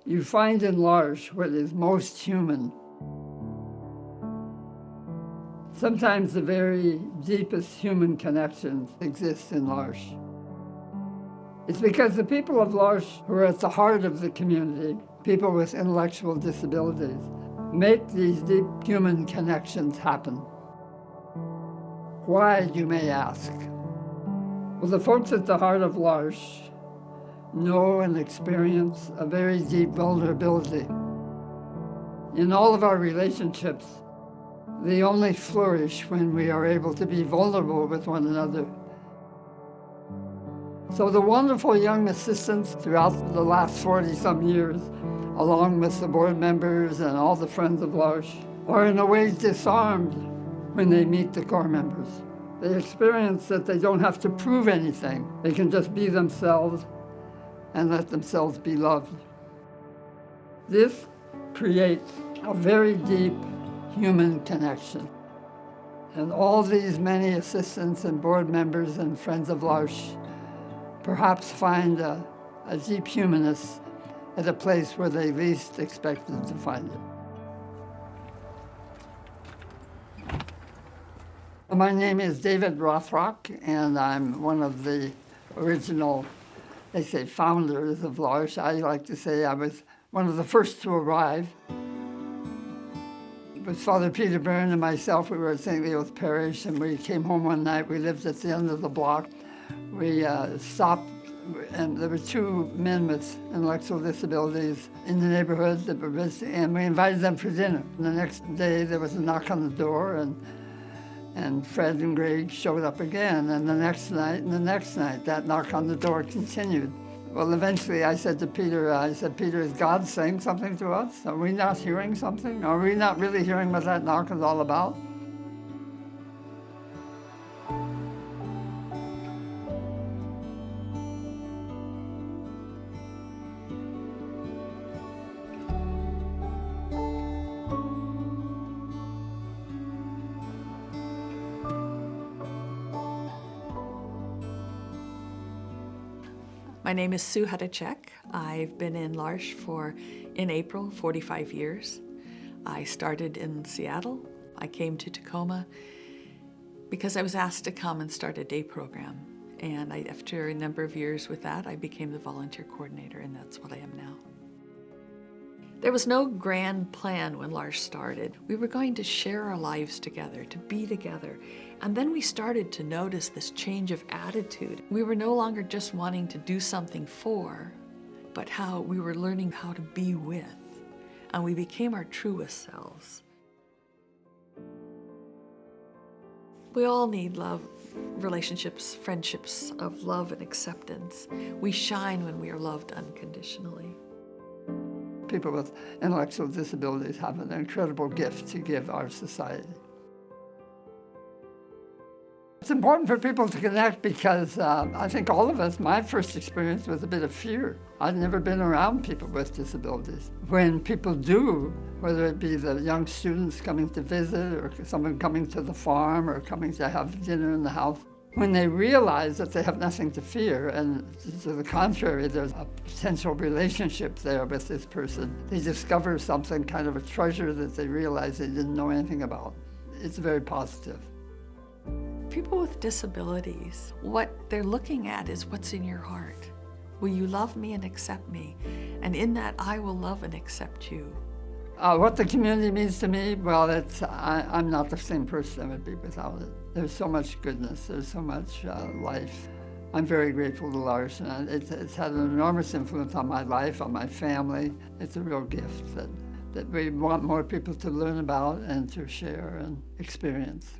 You find in L'Arche what is most human. Sometimes the very deepest human connections exist in L'Arche. It's because the people of L'Arche, who are at the heart of the community, people with intellectual disabilities, make these deep human connections happen. Why, you may ask? Well, the folks at the heart of L'Arche know and experience a very deep vulnerability. In all of our relationships, they only flourish when we are able to be vulnerable with one another. So the wonderful young assistants throughout the last 40-some years, along with the board members and all the friends of L'Arche, are in a way disarmed when they meet the core members. They experience that they don't have to prove anything. They can just be themselves and let themselves be loved. This creates a very deep human connection. And all these many assistants and board members and friends of L'Arche perhaps find a deep humanness at a place where they least expected to find it. My name is David Rothrock, and I'm one of the original, they say, founders of L'Arche. I like to say I was one of the first to arrive. With Father Peter Byrne and myself, we were at St. Leo's Parish, and we came home one night. We lived at the end of the block. We stopped, and there were two men with intellectual disabilities in the neighborhood that were visiting, and we invited them for dinner. And the next day, there was a knock on the door, and Fred and Greg showed up again, and the next night, that knock on the door continued. Well, eventually I said to Peter, Peter, is God saying something to us? Are we not hearing something? Are we not really hearing what that knock is all about? My name is Sue Hudacek. I've been in L'Arche in April, 45 years. I started in Seattle. I came to Tahoma because I was asked to come and start a day program. And after a number of years with that, I became the volunteer coordinator, and that's what I am now. There was no grand plan when L'Arche started. We were going to share our lives together, to be together. And then we started to notice this change of attitude. We were no longer just wanting to do something for, but how we were learning how to be with. And we became our truest selves. We all need love, relationships, friendships of love and acceptance. We shine when we are loved unconditionally. People with intellectual disabilities have an incredible gift to give our society. It's important for people to connect because I think all of us, my first experience was a bit of fear. I'd never been around people with disabilities. When people do, whether it be the young students coming to visit or someone coming to the farm or coming to have dinner in the house, when they realize that they have nothing to fear, and to the contrary, there's a potential relationship there with this person, they discover something, kind of a treasure that they realize they didn't know anything about. It's very positive. People with disabilities, what they're looking at is what's in your heart. Will you love me and accept me? And in that, I will love and accept you. What the community means to me, well, I'm not the same person I would be without it. There's so much goodness, there's so much life. I'm very grateful to L'Arche, and it's had an enormous influence on my life, on my family. It's a real gift that we want more people to learn about and to share and experience.